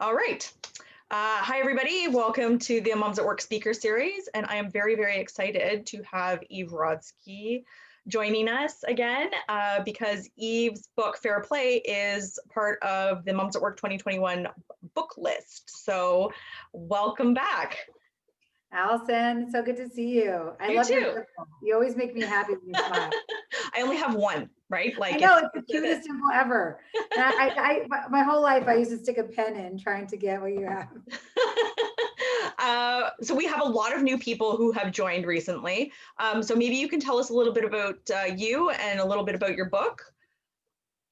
All right. Hi, everybody. Welcome to the Moms at Work speaker series. And I am very, very excited to have Eve Rodsky joining us again because Eve's book, Fair Play, is part of the Moms at Work 2021 book list. So welcome back. Allison, so good to see you. I You love too. your dimple. You always make me happy when you smile. I only have one, right? I know, it's the cutest dimple ever. And my whole life, I used to stick a pen in trying to get what you have. So we have a lot of new people who have joined recently. So maybe you can tell us a little bit about you and a little bit about your book.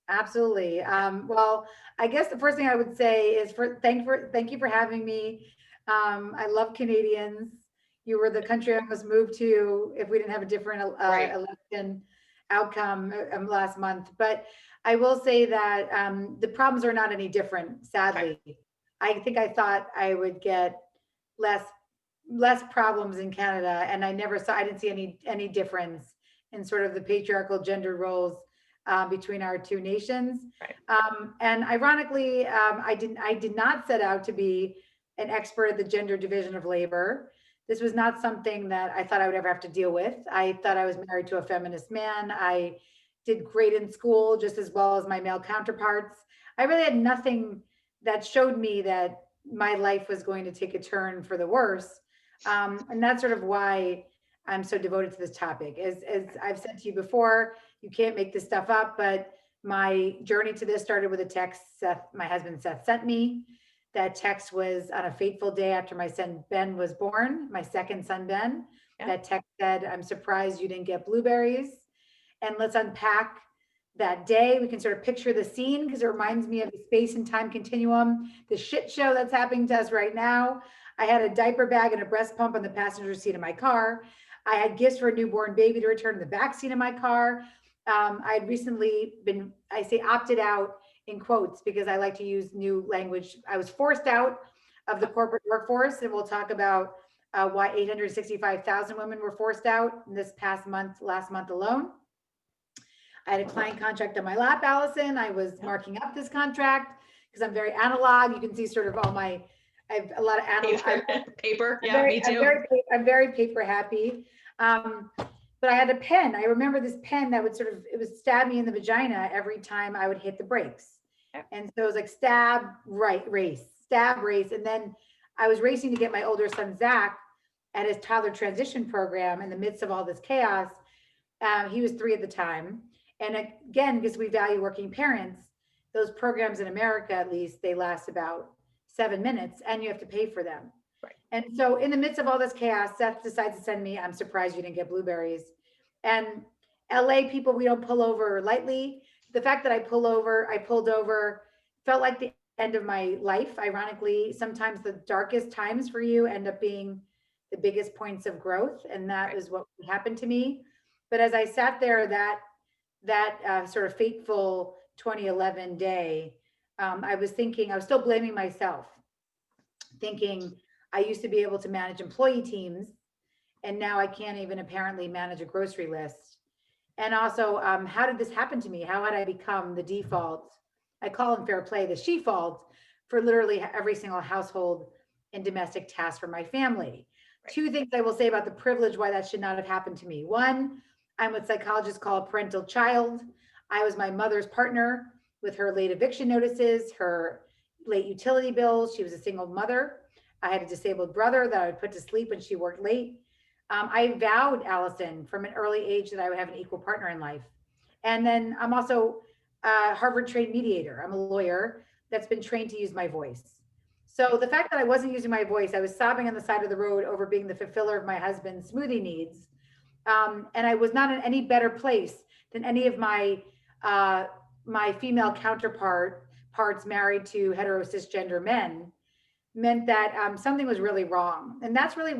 Absolutely. Well, I guess the first thing I would say is thank you for having me. I love Canadians. You were the country I must move to if we didn't have a different election outcome last month. But I will say that the problems are not any different, sadly. Okay. I think I thought I would get less problems in Canada, and I didn't see any difference in sort of the patriarchal gender roles between our two nations. Right. And ironically, I did not set out to be an expert at the gender division of labor. This was not something that I thought I would ever have to deal with. I thought I was married to a feminist man. I did great in school, just as well as my male counterparts. I really had nothing that showed me that my life was going to take a turn for the worse. And that's sort of why I'm so devoted to this topic. As I've said to you before, you can't make this stuff up, but my journey to this started with a text my husband Seth sent me. That text was on a fateful day after my son Ben was born, my second son Ben. Yeah. That text said, "I'm surprised you didn't get blueberries." And let's unpack that day. We can sort of picture the scene because it reminds me of the space and time continuum, the shit show that's happening to us right now. I had a diaper bag and a breast pump on the passenger seat of my car. I had gifts for a newborn baby to return in the back seat of my car. I had recently been, I say opted out in quotes because I like to use new language. I was forced out of the corporate workforce, and we'll talk about why 865,000 women were forced out in this last month alone. I had a client contract on my lap, Allison. I was marking up this contract because I'm very analog. You can see sort of all I have a lot of analog paper. Yeah, me too. I'm very paper happy. But I had a pen. I remember this pen that it would stab me in the vagina every time I would hit the brakes. And so it was like stab, right, race, stab, race. And then I was racing to get my older son, Zach, at his toddler transition program in the midst of all this chaos. He was 3 at the time. And again, because we value working parents, those programs in America, at least, they last about 7 minutes and you have to pay for them. Right. And so in the midst of all this chaos, Seth decides to send me, "I'm surprised you didn't get blueberries." And LA people, we don't pull over lightly. The fact that I pulled over, felt like the end of my life. Ironically, sometimes the darkest times for you end up being the biggest points of growth. And that is what happened to me. But as I sat there that sort of fateful 2011 day, I was still blaming myself, thinking I used to be able to manage employee teams, and now I can't even apparently manage a grocery list. And also, how did this happen to me? How had I become the default? I call in Fair Play the she-fault for literally every single household and domestic task for my family. Right. 2 things I will say about the privilege why that should not have happened to me. 1, I'm what psychologists call a parental child. I was my mother's partner with her late eviction notices, her late utility bills. She was a single mother. I had a disabled brother that I would put to sleep when she worked late. I vowed, Allison, from an early age that I would have an equal partner in life. And then I'm also a Harvard-trained mediator. I'm a lawyer that's been trained to use my voice. So the fact that I wasn't using my voice, I was sobbing on the side of the road over being the fulfiller of my husband's smoothie needs. And I was not in any better place than any of my female counterparts married to hetero cisgender men, meant that something was really wrong. And that's really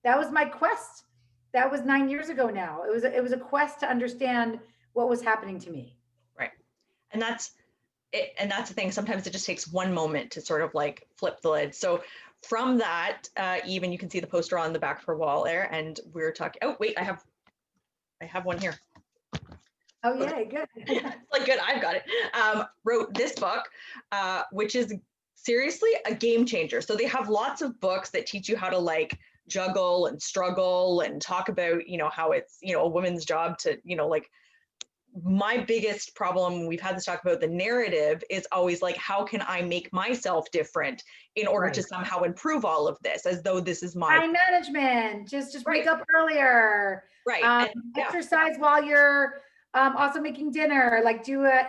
that was my quest. That was 9 years ago now. It was a quest to understand what was happening to me. Right. And that's it. And that's the thing. Sometimes it just takes one moment to sort of like flip the lid. So from that, even you can see the poster on the back of her wall there, and we're talking. Oh wait, I have one here. Oh yeah, good. Like good, I've got it. Wrote this book, which is seriously a game changer. So they have lots of books that teach you how to like juggle and struggle and talk about, you know, how it's, you know, a woman's job to, you know, like my biggest problem, we've had this talk about the narrative, is always like, how can I make myself different in order to somehow improve all of this, as though this is my time management, just wake up earlier, right. exercise while you're also making dinner, like do an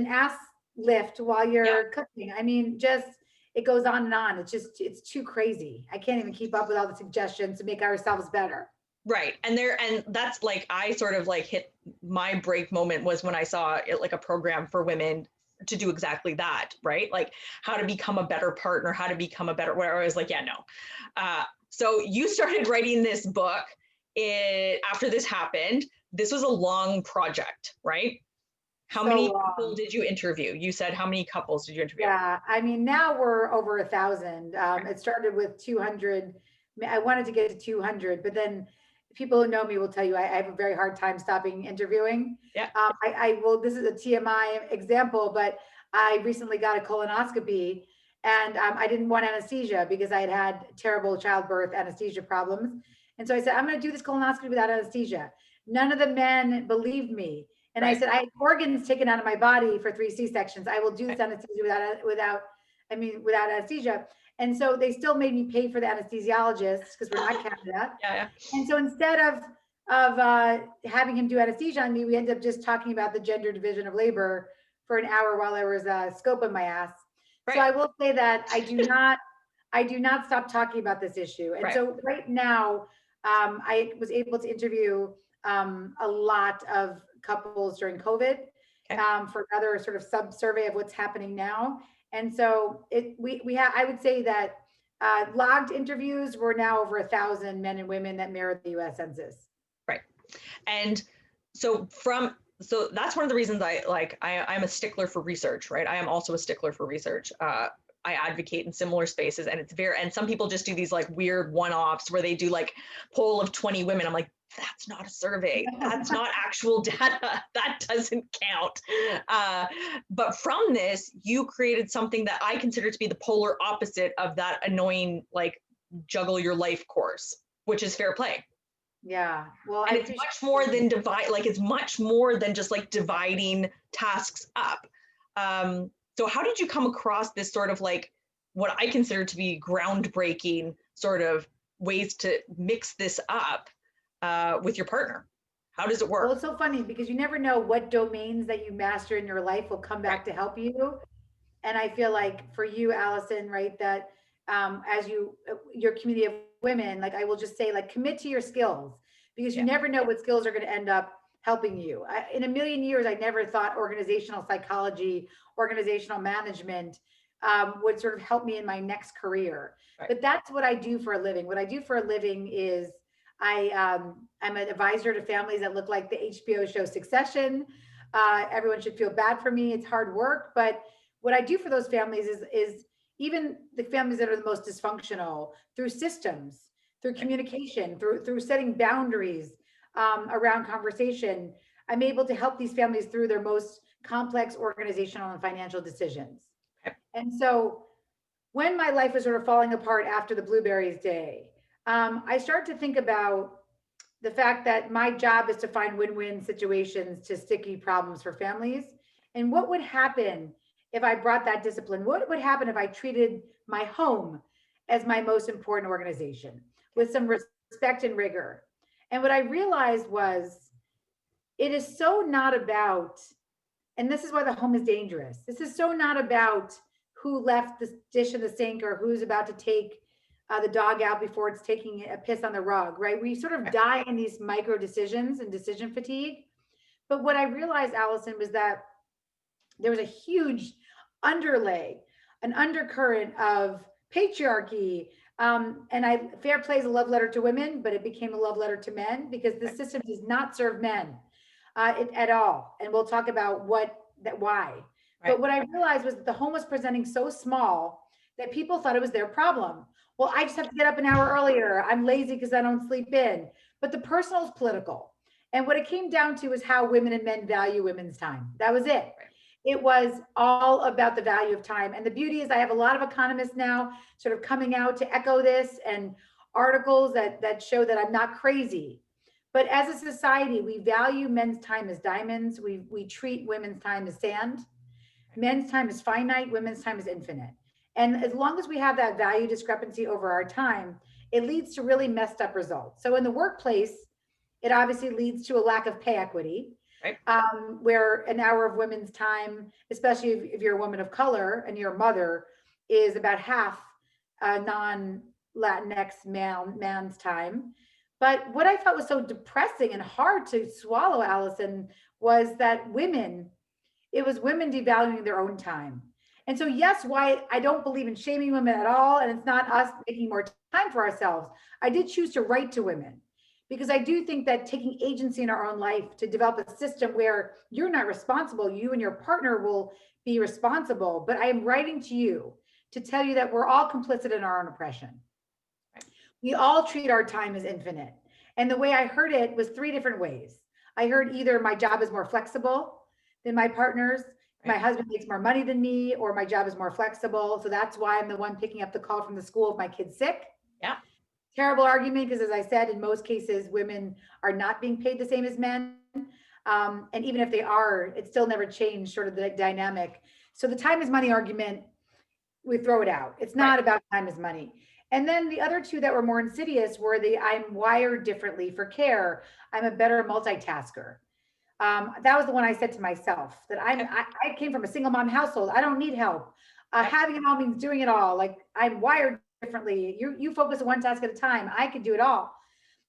ass lift while you're cooking. I mean, just it goes on and on. It's too crazy. I can't even keep up with all the suggestions to make ourselves better. Right. And that's like, I sort of like hit my break moment was when I saw it, like a program for women to do exactly that, right? Like how to become a better partner, how to become a better, where I was like, yeah, no. So you started writing this book after this happened. This was a long project, right? How many people did you interview? You said, how many couples did you interview? Yeah, I mean, now we're over 1,000. It started with 200. I wanted to get to 200, but then people who know me will tell you I have a very hard time stopping interviewing. Yeah. This is a TMI example, but I recently got a colonoscopy and I didn't want anesthesia because I had terrible childbirth anesthesia problems. And so I said, I'm going to do this colonoscopy without anesthesia. None of the men believed me. And I said, I had organs taken out of my body for 3 C-sections. I will do this anesthesia without anesthesia. And so they still made me pay for the anesthesiologist because we're not Canada. Yeah. And so instead of having him do anesthesia on me, we ended up just talking about the gender division of labor for an hour while there was a scope in my ass. So I will say that I do not stop talking about this issue. And so right now, I was able to interview a lot of couples during COVID for another sort of sub survey of what's happening now. And so I would say that logged interviews were now over 1,000 men and women that mirror the US Census. Right. And so that's one of the reasons I'm a stickler for research, right? I am also a stickler for research. I advocate in similar spaces, and and some people just do these like weird one-offs where they do like poll of 20 women. I'm like, that's not a survey. That's not actual data. That doesn't count. But from this, you created something that I consider to be the polar opposite of that annoying, like juggle your life course, which is fair play. Yeah. Well, and it's much more than it's much more than just like dividing tasks up. So how did you come across this sort of like what I consider to be groundbreaking sort of ways to mix this up with your partner? How does it work? Well, it's so funny because you never know what domains that you master in your life will come back to help you. And I feel like for you, Allison, right, that as your community of women, like I will just say, like, commit to your skills because you never know what skills are going to end up helping you. In a million years, I never thought organizational psychology, organizational management would sort of help me in my next career. But that's what I do for a living. What I do for a living is I'm an advisor to families that look like the HBO show Succession. Everyone should feel bad for me. It's hard work, but what I do for those families is even the families that are the most dysfunctional, through systems, through communication, through setting boundaries around conversation, I'm able to help these families through their most complex organizational and financial decisions. And so when my life was sort of falling apart after the Blueberries day, I start to think about the fact that my job is to find win-win situations to sticky problems for families. And what would happen if I brought that discipline? What would happen if I treated my home as my most important organization with some respect and rigor? And what I realized was it is so not about, and this is why the home is dangerous. This is so not about who left the dish in the sink or who's about to take the dog out before it's taking a piss on the rug, right? We sort of die in these micro decisions and decision fatigue. But what I realized, Allison, was that there was a huge underlay, an undercurrent of patriarchy. Fair play is a love letter to women, but it became a love letter to men because the system does not serve men at all. And we'll talk about why. Right. But what I realized was that the home was presenting so small that people thought it was their problem. Well, I just have to get up an hour earlier. I'm lazy because I don't sleep in. But the personal is political. And what it came down to is how women and men value women's time. That was it. it was all about the value of time. And the beauty is I have a lot of economists now sort of coming out to echo this, and articles that show that I'm not crazy. But as a society, we value men's time as diamonds. We treat women's time as sand. Men's time is finite, women's time is infinite. And as long as we have that value discrepancy over our time, it leads to really messed up results. So in the workplace, it obviously leads to a lack of pay equity, Right. Where an hour of women's time, especially if you're a woman of color and you're a mother, is about half a non-Latinx man's time. But what I felt was so depressing and hard to swallow, Allison, was that it was women devaluing their own time. And so, yes, why I don't believe in shaming women at all, and it's not us making more time for ourselves. I did choose to write to women because I do think that taking agency in our own life to develop a system where you're not responsible, you and your partner will be responsible. But I am writing to you to tell you that we're all complicit in our own oppression. We all treat our time as infinite. And the way I heard it was three different ways. I heard either my job is more flexible than my partner's, my husband makes more money than me, or my job is more flexible. So that's why I'm the one picking up the call from the school if my kid's sick. Yeah. Terrible argument, because as I said, in most cases, women are not being paid the same as men. And even if they are, it still never changed sort of the dynamic. So the time is money argument, we throw it out. It's not about time is money. And then the other two that were more insidious were I'm wired differently for care. I'm a better multitasker. That was the one I said to myself, that I came from a single mom household. I don't need help. Having it all means doing it all. Like, I'm wired differently. You focus on one task at a time. I could do it all.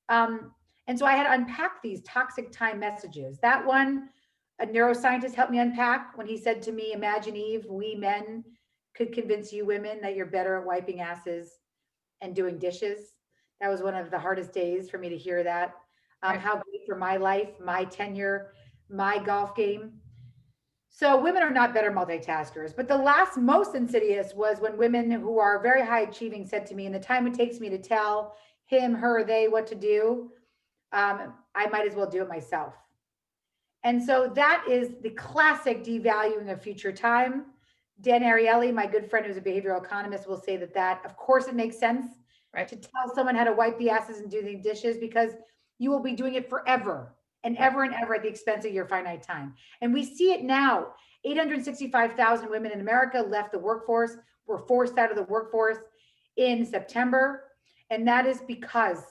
And so I had to unpack these toxic time messages. That one, a neuroscientist helped me unpack when he said to me, imagine, Eve, we men could convince you women that you're better at wiping asses and doing dishes. That was one of the hardest days for me to hear that. How great for my life, my tenure, my golf game. So women are not better multitaskers. But the last most insidious was when women who are very high achieving said to me, in the time it takes me to tell him, her, they what to do, I might as well do it myself. And so that is the classic devaluing of future time. Dan Ariely, my good friend who's a behavioral economist, will say that of course it makes sense to tell someone how to wipe the asses and do the dishes, because you will be doing it forever and ever and ever at the expense of your finite time. And we see it now. 865,000 women in America left the workforce, were forced out of the workforce in September. And that is because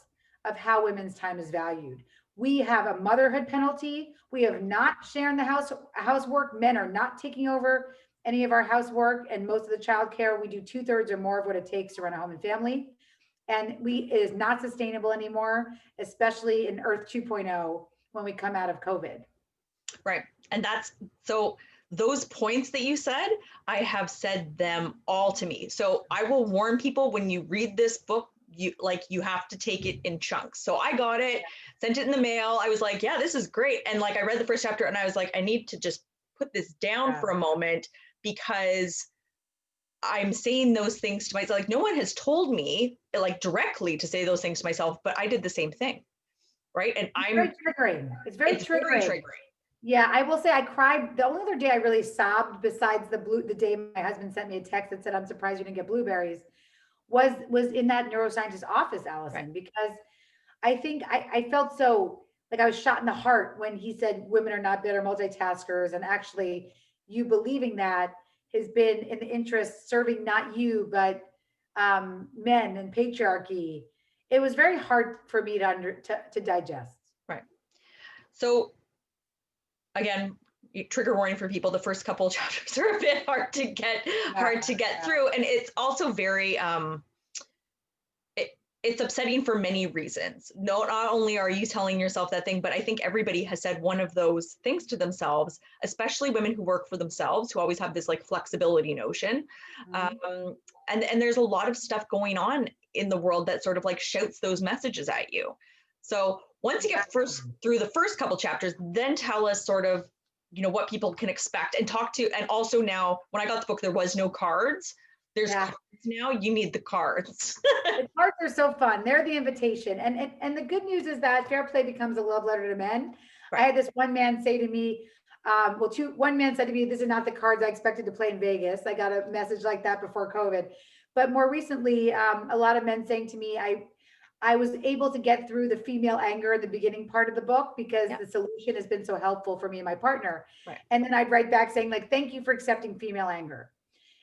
of how women's time is valued. We have a motherhood penalty. We have not shared the housework. Men are not taking over any of our housework, and most of the childcare, we do 2/3 or more of what it takes to run a home and family. And it is not sustainable anymore, especially in Earth 2.0 when we come out of COVID. Right. And so those points that you said, I have said them all to me. So I will warn people, when you read this book, you have to take it in chunks. So I got it, sent it in the mail. I was like, yeah, this is great. And like, I read the first chapter and I was like, I need to just put this down for a moment, because I'm saying those things to myself. Like, no one has told me like directly to say those things to myself, but I did the same thing. Right. And very triggering. It's very triggering. Yeah, I will say I cried. The only other day I really sobbed, besides the day my husband sent me a text that said, I'm surprised you didn't get blueberries, was in that neuroscientist's office, Allison, because I think I felt so like I was shot in the heart when he said women are not better multitaskers. And actually, you believing that has been in the interest serving not you, but men and patriarchy. It was very hard for me to digest. Right. So again, trigger warning for people, the first couple of chapters are a bit hard to get through. And it's also very, it's upsetting for many reasons. Not only are you telling yourself that thing, but I think everybody has said one of those things to themselves, especially women who work for themselves, who always have this like flexibility notion. And there's a lot of stuff going on in the world that sort of like shouts those messages at you. So once you get through the first couple chapters, then tell us sort of, what people can expect, and and also now, when I got the book, there was no cards. There's cards now. You need the cards. The cards are so fun. They're the invitation. And the good news is that fair play becomes a love letter to men. I had this one man say to me, One man said to me, "This is not the cards I expected to play in Vegas." I got a message like that before COVID. But more recently, a lot of men saying to me, I was able to get through the female anger in the beginning part of the book because the solution has been so helpful for me and my partner. Right. And then I'd write back saying like, "Thank you for accepting female anger."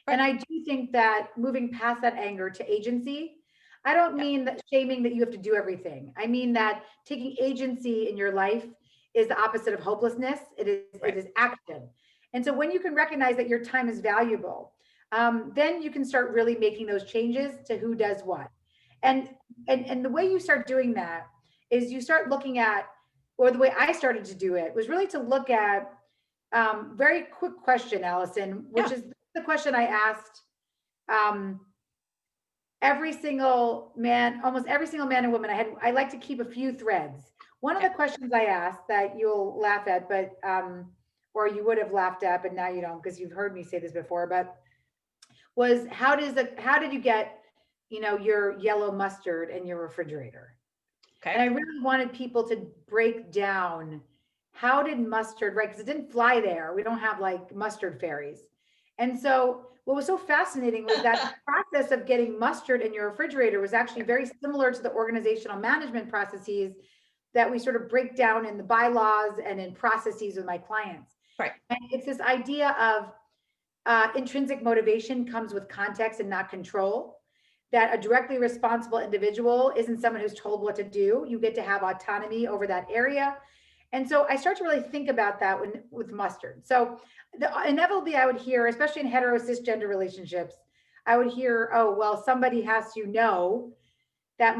Right. And I do think that moving past that anger to agency, I don't mean that shaming that you have to do everything. I mean that taking agency in your life is the opposite of hopelessness. It is action. And so when you can recognize that your time is valuable, then you can start really making those changes to who does what. And the way you start doing that is you start looking at, or the way I started to do it was really to look at very quick question, Allison, which is the question I asked every single man, almost every single man and woman I like to keep a few threads. One of the questions I asked that you'll laugh at, but or you would have laughed at, but now you don't because you've heard me say this before, but was how did you get, your yellow mustard in your refrigerator? And I really wanted people to break down how did mustard, right? Because it didn't fly there. We don't have like mustard fairies. And so what was so fascinating was that the process of getting mustard in your refrigerator was actually very similar to the organizational management processes that we sort of break down in the bylaws and in processes with my clients. Right. And it's this idea of intrinsic motivation comes with context and not control. That a directly responsible individual isn't someone who's told what to do. You get to have autonomy over that area. And so I start to really think about that with mustard. So inevitably I would hear, especially in hetero cisgender relationships, I would hear, "Oh, well, somebody has to know that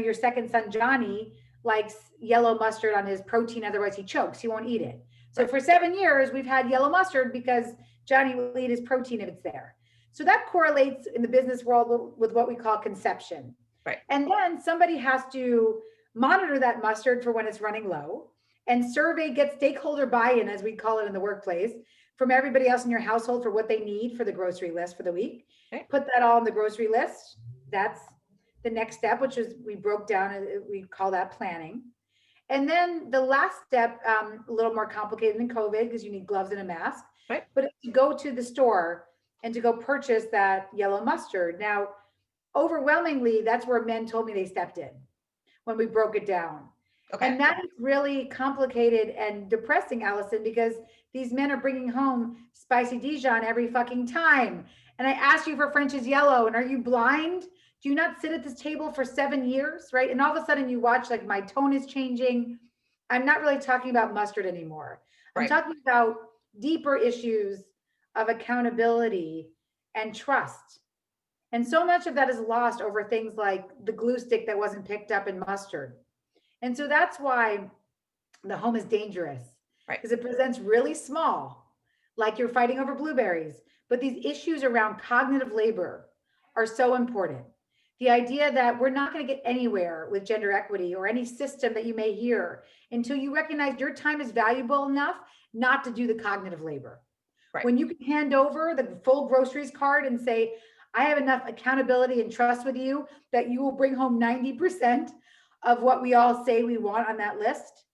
your second son, Johnny, likes yellow mustard on his protein. Otherwise he chokes, he won't eat it." So for 7 years, we've had yellow mustard because Johnny will eat his protein if it's there. So that correlates in the business world with what we call conception. Right. And then somebody has to monitor that mustard for when it's running low and get stakeholder buy-in, as we call it in the workplace, from everybody else in your household for what they need for the grocery list for the week. Okay. Put that all on the grocery list. That's the next step, which is we broke down, we call that planning. And then the last step, a little more complicated than COVID because you need gloves and a mask, but to go to the store and to go purchase that yellow mustard. Now, overwhelmingly, that's where men told me they stepped in when we broke it down. Okay. And that is really complicated and depressing, Allison, because these men are bringing home spicy Dijon every fucking time. And I asked you for French's yellow, and are you blind? Do you not sit at this table for 7 years, right? And all of a sudden you watch, like, my tone is changing. I'm not really talking about mustard anymore. I'm talking about deeper issues of accountability and trust. And so much of that is lost over things like the glue stick that wasn't picked up in mustard. And so that's why the home is dangerous, because it presents really small, like you're fighting over blueberries. But these issues around cognitive labor are so important. The idea that we're not going to get anywhere with gender equity or any system that you may hear until you recognize your time is valuable enough not to do the cognitive labor. When you can hand over the full groceries card and say, "I have enough accountability and trust with you that you will bring home 90% of what we all say we want on that list,"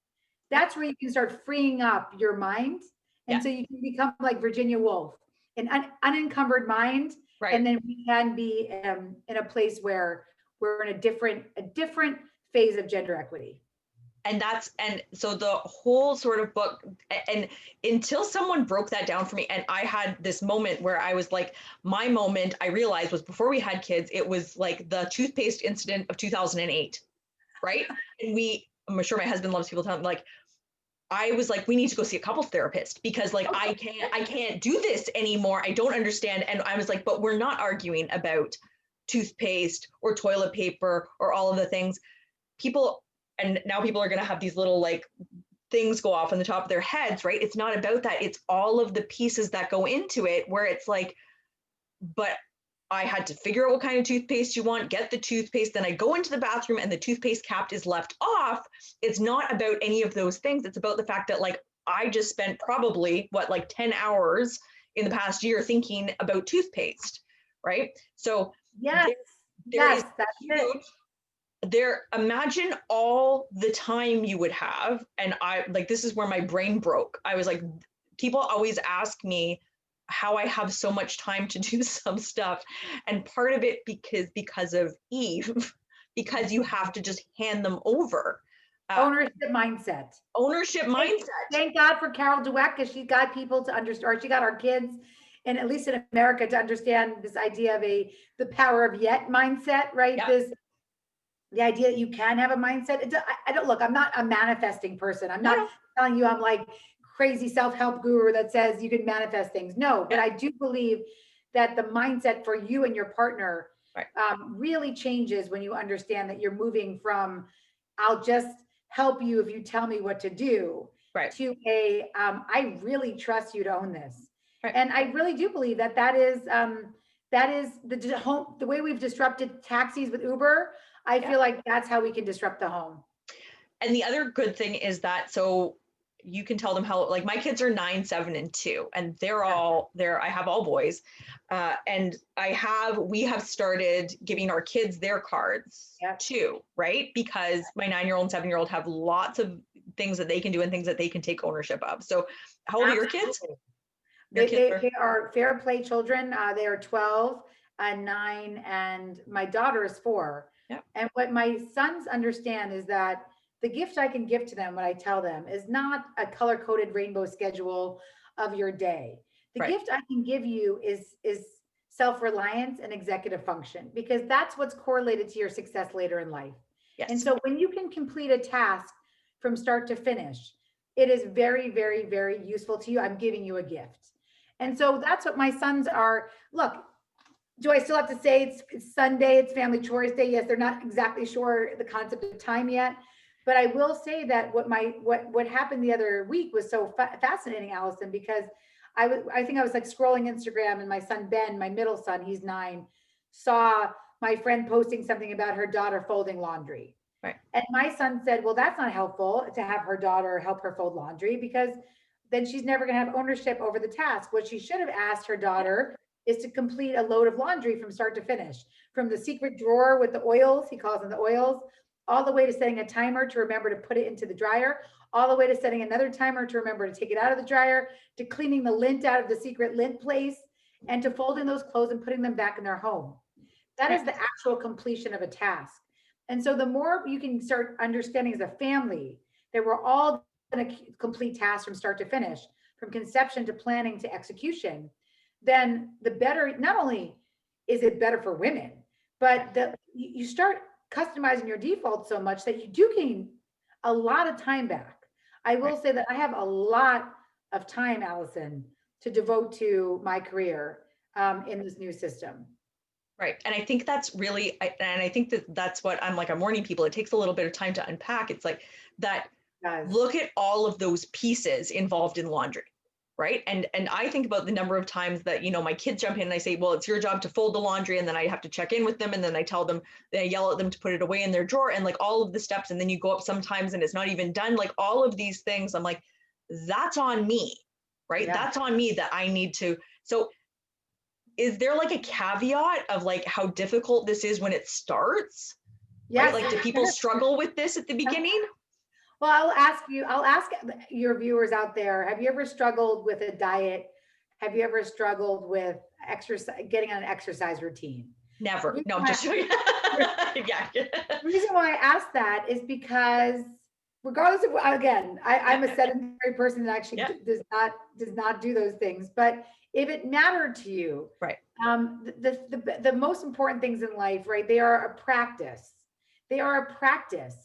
that's where you can start freeing up your mind. And so you can become like Virginia Woolf, an unencumbered mind. And then we can be in a place where we're in a different phase of gender equity. And so the whole sort of book, and until someone broke that down for me, and I had this moment where I was like, my moment I realized was before we had kids, it was like the toothpaste incident of 2008, right? And I'm sure my husband loves people telling me, like, I was like, we need to go see a couples therapist because, like, I can't do this anymore. I don't understand. And I was like, but we're not arguing about toothpaste or toilet paper or all of the things. And now people are going to have these little, like, things go off on the top of their heads, right? It's not about that. It's all of the pieces that go into it where it's like, but I had to figure out what kind of toothpaste you want, get the toothpaste, then I go into the bathroom and the toothpaste cap is left off. It's not about any of those things. It's about the fact that, like, I just spent probably 10 hours in the past year thinking about toothpaste, right? So that's huge. Imagine all the time you would have, and this is where my brain broke. I was like, people always ask me how I have so much time to do some stuff. And part of it because of Eve, because you have to just hand them over. Ownership mindset. Ownership mindset. Thank God for Carol Dweck, because she got people to understand, or she got our kids, and at least in America, to understand this idea of the power of yet mindset, right? Yep. The idea that you can have a mindset. I don't look, I'm not a manifesting person. I'm not telling you I'm like crazy self-help guru that says you can manifest things. No, but I do believe that the mindset for you and your partner really changes when you understand that you're moving from, I'll just help you if you tell me what to do, to I really trust you to own this. And I really do believe that is the way we've disrupted taxis with Uber. I feel like that's how we can disrupt the home. And the other good thing is that, so you can tell them how, like my kids are 9, 7, and 2, and they're all there. I have all boys. And we have started giving our kids their cards too, right? Because my 9-year-old and 7-year-old have lots of things that they can do and things that they can take ownership of. So how old are your kids? They are fair play children. They are 12 and 9, and my daughter is 4. And what my sons understand is that the gift I can give to them, what I tell them, is not a color-coded rainbow schedule of your day. The gift I can give you is self-reliance and executive function, because that's what's correlated to your success later in life. And so when you can complete a task from start to finish, it is very, very, very useful to you. I'm giving you a gift. And so that's what my sons are. Look, do I still have to say it's Sunday, it's family chores day? Yes, they're not exactly sure the concept of time yet. But I will say that what happened the other week was so fascinating, Allison, because I think I was like scrolling Instagram, and my son Ben, my middle son, he's 9, saw my friend posting something about her daughter folding laundry. And my son said, well, that's not helpful to have her daughter help her fold laundry, because then she's never going to have ownership over the task. What she should have asked her daughter is to complete a load of laundry from start to finish, from the secret drawer with the oils, he calls them the oils, all the way to setting a timer to remember to put it into the dryer, all the way to setting another timer to remember to take it out of the dryer, to cleaning the lint out of the secret lint place, and to folding those clothes and putting them back in their home. That is the actual completion of a task. And so the more you can start understanding as a family that we're all going to complete tasks from start to finish, from conception to planning to execution, then the better. Not only is it better for women, but you start customizing your default so much that you do gain a lot of time back. I will say that I have a lot of time, Allison, to devote to my career in this new system. Right. And I think that's really, and I think that's what I'm warning people. It takes a little bit of time to unpack. It's like that. Look at all of those pieces involved in laundry. Right. And I think about the number of times that, my kids jump in and I say, well, it's your job to fold the laundry. And then I have to check in with them. And then I tell them, I yell at them to put it away in their drawer, and like all of the steps. And then you go up sometimes and it's not even done. Like all of these things, I'm like, that's on me. Right. Yeah. That's on me that I need to. So is there like a caveat of like how difficult this is when it starts? Yes. Right? Like, do people struggle with this at the beginning? Well, I'll ask your viewers out there, have you ever struggled with a diet? Have you ever struggled with getting on an exercise routine? Never. No, I'm just showing. Yeah. The reason why I ask that is because regardless of, again, I'm a sedentary person that actually does not do those things. But if it mattered to you, right. The most important things in life, right? They are a practice. They are a practice.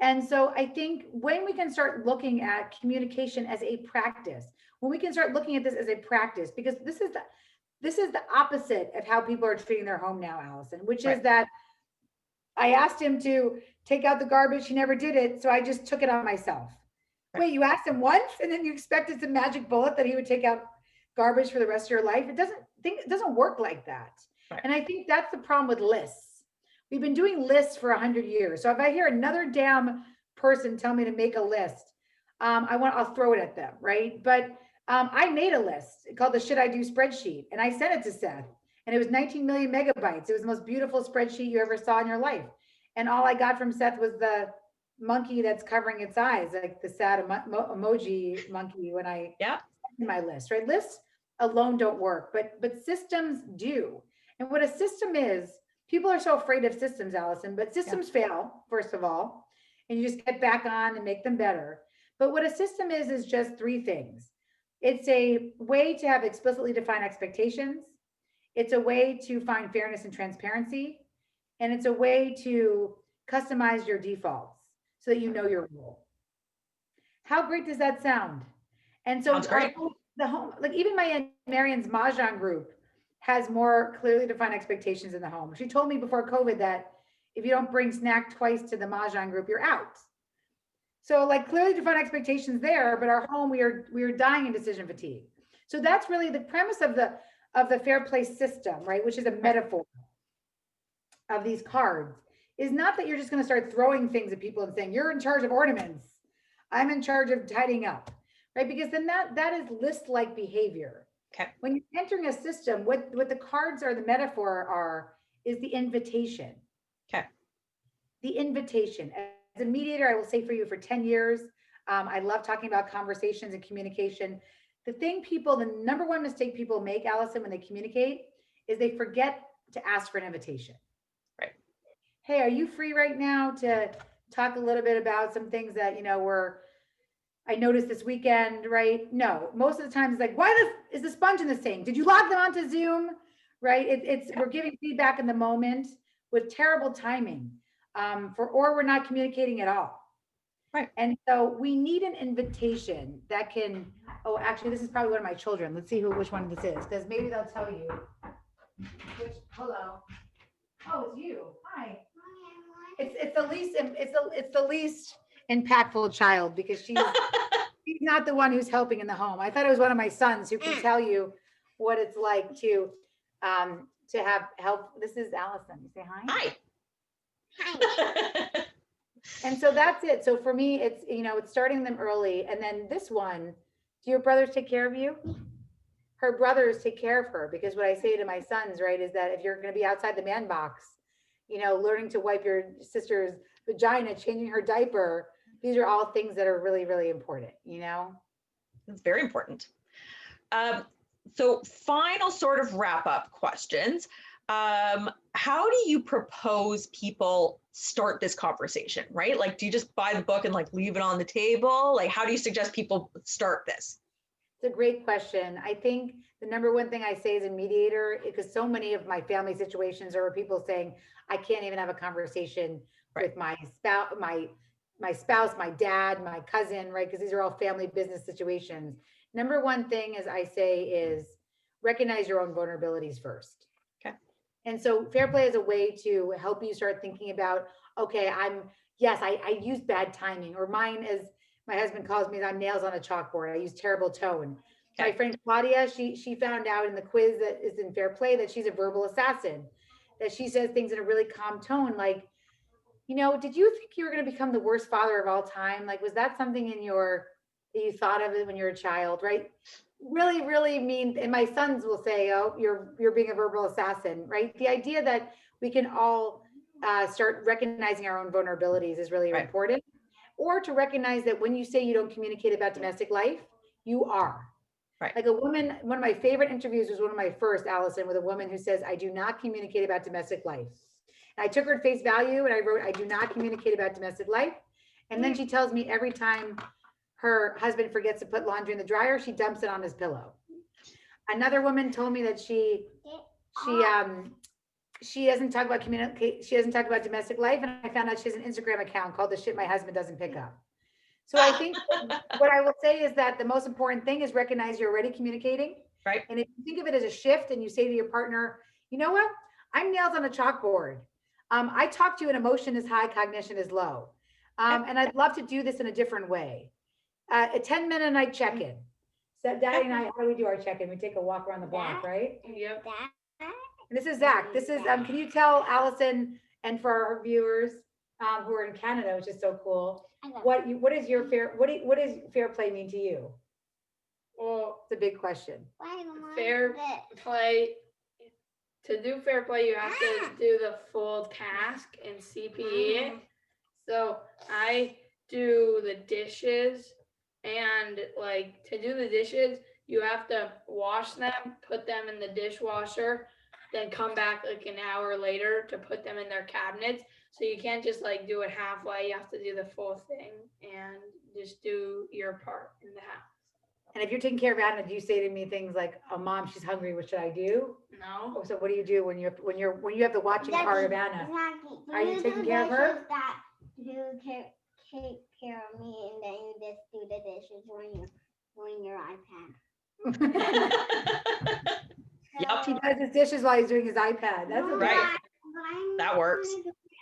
And so I think when we can start looking at communication as a practice, when we can start looking at this as a practice, because this is the opposite of how people are treating their home now, Allison, which is that I asked him to take out the garbage. He never did it. So I just took it on myself. Right. Wait, you asked him once and then you expected some magic bullet that he would take out garbage for the rest of your life? It doesn't work like that. Right. And I think that's the problem with lists. We've been doing lists for 100 years. So if I hear another damn person tell me to make a list, I'll throw it at them, right? But I made a list called the Should I Do spreadsheet, and I sent it to Seth, and it was 19 million megabytes. It was the most beautiful spreadsheet you ever saw in your life. And all I got from Seth was the monkey that's covering its eyes, like the sad emoji monkey when I sent in my list, right? Lists alone don't work, but systems do. And what a system is, people are so afraid of systems, Allison, but systems fail, first of all, and you just get back on and make them better. But what a system is just three things. It's a way to have explicitly defined expectations. It's a way to find fairness and transparency. And it's a way to customize your defaults so that you know your role. How great does that sound? And so the home, like even my Aunt Marion's Mahjong group has more clearly defined expectations in the home. She told me before COVID that if you don't bring snack twice to the Mahjong group, you're out. So like clearly defined expectations there, but our home, we are dying in decision fatigue. So that's really the premise of the fair play system, right? Which is a metaphor of these cards, is not that you're just going to start throwing things at people and saying, you're in charge of ornaments. I'm in charge of tidying up, right? Because then that is list-like behavior. Okay. When you're entering a system, what the cards are, the metaphor are, is the invitation. Okay. The invitation. As a mediator, I will say for you for 10 years, I love talking about conversations and communication. The number one mistake people make, Allison, when they communicate is they forget to ask for an invitation. Right. Hey, are you free right now to talk a little bit about some things that, I noticed this weekend, right? No, most of the time it's like, is the sponge in the sink? Did you log them onto Zoom? Right? We're giving feedback in the moment with terrible timing, or we're not communicating at all. Right. And so we need an invitation that can, actually, this is probably one of my children. Let's see which one this is, because maybe they'll tell you. Hello. Oh, it's you. Hi. It's the least impactful child because she's not the one who's helping in the home. I thought it was one of my sons who can tell you what it's like to have help. This is Allison. You say hi. Hi. Hi. And so that's it. So for me, it's starting them early. And then this one, do your brothers take care of you? Her brothers take care of her, because what I say to my sons, right, is that if you're going to be outside the man box, learning to wipe your sister's vagina, changing her diaper, these are all things that are really, really important, It's very important. So final sort of wrap up questions. How do you propose people start this conversation, right? Like, do you just buy the book and like leave it on the table? Like, how do you suggest people start this? It's a great question. I think the number one thing I say as a mediator, because so many of my family situations are people saying, I can't even have a conversation with my spouse, my dad, my cousin, right? Because these are all family business situations. Number one thing, as I say, is recognize your own vulnerabilities first. Okay. And so fair play is a way to help you start thinking about, okay, I use bad timing, or mine, as my husband calls me, I'm nails on a chalkboard. I use terrible tone. Okay. My friend Claudia, she found out in the quiz that is in fair play that she's a verbal assassin, that she says things in a really calm tone, like, did you think you were going to become the worst father of all time? Like, was that something that you thought of it when you were a child, right? Really, really mean. And my sons will say, oh, you're being a verbal assassin, right? The idea that we can all start recognizing our own vulnerabilities is really important. Or to recognize that when you say you don't communicate about domestic life, you are. Right. Like a woman, one of my favorite interviews was one of my first, Allison, with a woman who says, I do not communicate about domestic life. And I took her at face value and I wrote, I do not communicate about domestic life. And then she tells me every time her husband forgets to put laundry in the dryer, she dumps it on his pillow. Another woman told me that she doesn't talk about she doesn't talk about domestic life. And I found out she has an Instagram account called The Shit My Husband Doesn't Pick Up. So I think what I will say is that the most important thing is recognize you're already communicating. Right. And if you think of it as a shift and you say to your partner, you know what? I'm nails on a chalkboard. I talk to you, and emotion is high, cognition is low. And I'd love to do this in a different way. A 10-minute a night check-in. So Daddy and I, how do we do our check-in? We take a walk around the block, right? Yep. And this is Zach. This is, can you tell Allison and for our viewers who are in Canada, which is so cool, what does fair play mean to you? Well, it's a big question. Fair play. To do fair play, you have to do the full task in CPE. So I do the dishes, and like to do the dishes, you have to wash them, put them in the dishwasher, then come back like an hour later to put them in their cabinets. So you can't just like do it halfway. You have to do the full thing and just do your part in the house. And if you're taking care of Anna, do you say to me things like, "Oh, Mom, she's hungry. What should I do?" No. Oh, so what do you do when you have the watching part of Anna? Exactly. Are you do taking the care of her? dishes that take care of me, and then you just do the dishes when your iPad. Yep. He does his dishes while he's doing his iPad. That's Right. That works.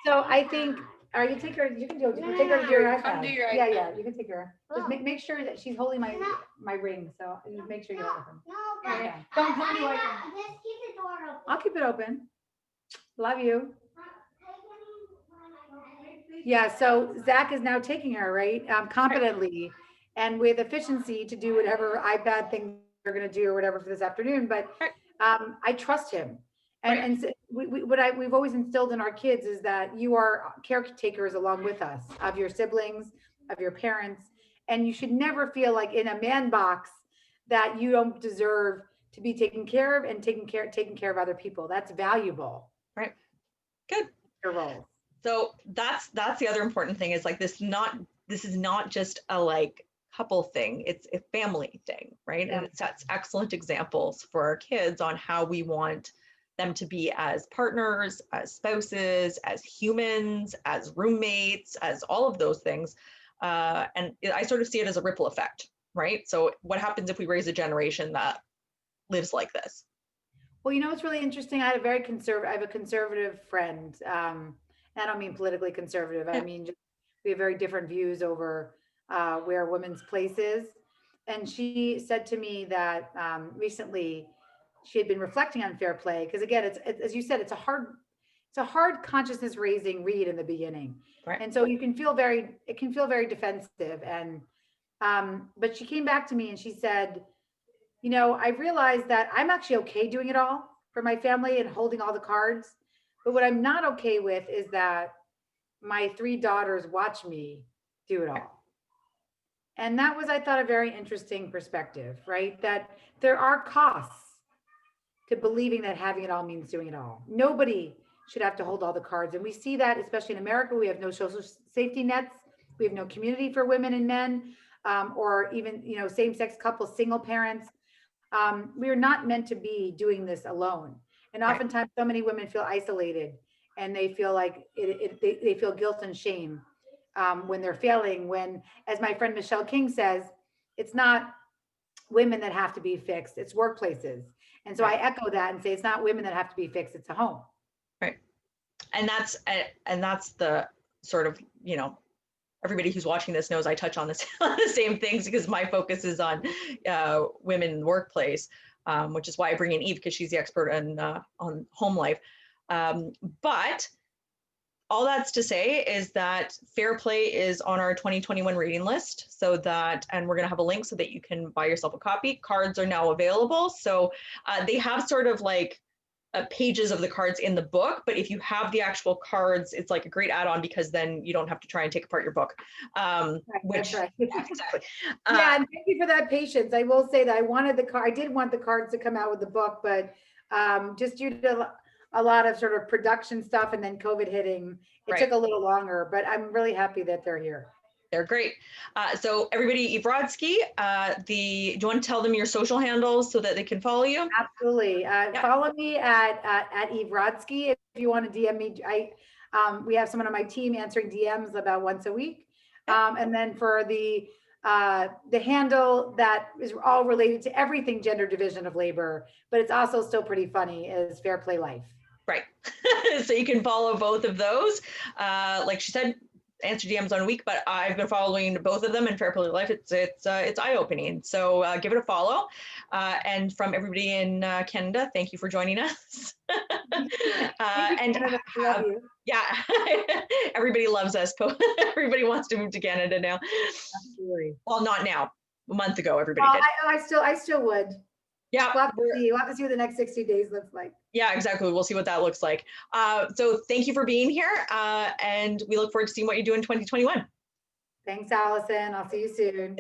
So I think, are you take her? You can do it. Take her to your iPad. Come do your Yeah, iPad. yeah. You can take her. Just make sure that she's holding my ring. So just make sure you have them. No, but Okay. Don't tell me what. just keep the door open. I'll keep it open. Love you. Yeah, so Zach is now taking her, right, competently and with efficiency to do whatever iPad thing they're going to do or whatever for this afternoon. But I trust him. And so we've always instilled in our kids is that you are caretakers along with us of your siblings, of your parents, and you should never feel like in a man box that you don't deserve to be taken care of and taking care of other people. That's valuable. Right. Good. Your role. So that's the other important thing is like this is not just a like couple thing, it's a family thing, right? Yeah. And it sets excellent examples for our kids on how we want them to be as partners, as spouses, as humans, as roommates, as all of those things. And I sort of see it as a ripple effect, right? So what happens if we raise a generation that lives like this? Well, you know, it's really interesting. I have a conservative friend. I don't mean politically conservative. I mean, just, we have very different views over where women's place is. And she said to me that recently she had been reflecting on fair play. Because again, it's as you said, it's a hard consciousness raising read in the beginning. Right. And so it can feel very defensive. And but she came back to me and she said, you know, I realized that I'm actually okay doing it all for my family and holding all the cards. But what I'm not okay with is that my 3 daughters watch me do it all. And that was, I thought, a very interesting perspective, right? That there are costs to believing that having it all means doing it all. Nobody should have to hold all the cards. And we see that, especially in America, we have no social safety nets. We have no community for women and men, or even, you know, same-sex couples, single parents. We are not meant to be doing this alone. And oftentimes so many women feel isolated and they feel like they feel guilt and shame when they're failing, when, as my friend Michelle King says, it's not women that have to be fixed, it's workplaces. And so I echo that and say, it's not women that have to be fixed, it's a home. Right. And that's the sort of, you know, everybody who's watching this knows I touch on the same things because my focus is on women in the workplace, which is why I bring in Eve, because she's the expert on home life. But all that's to say is that Fair Play is on our 2021 reading list, so that, and we're going to have a link so that you can buy yourself a copy. Cards are now available. So they have sort of like pages of the cards in the book, but if you have the actual cards, it's like a great add-on because then you don't have to try and take apart your book. Which, right. yeah, exactly. Yeah, and thank you for that patience. I will say that I did want the cards to come out with the book, but just due to a lot of sort of production stuff and then COVID hitting, it took a little longer, but I'm really happy that they're here. They're great. So everybody, Eve Rodsky, do you want to tell them your social handles so that they can follow you? Absolutely. Follow me at Eve Rodsky. If you want to DM me, we have someone on my team answering DMs about once a week. And then for the handle that is all related to everything gender division of labor, but it's also still pretty funny, is Fair Play Life. Right. So you can follow both of those. Like she said, answer DMs on a week, but I've been following both of them, and Fair Play Life, it's eye-opening. So give it a follow. And from everybody in Canada, thank you for joining us. Love you. Yeah, everybody loves us. Everybody wants to move to Canada now. Absolutely. Well, not now. A month ago, everybody did. I still would. Yeah, we'll have to see what the next 60 days looks like. Yeah, exactly. We'll see what that looks like. So thank you for being here, and we look forward to seeing what you do in 2021. Thanks, Allison. I'll see you soon.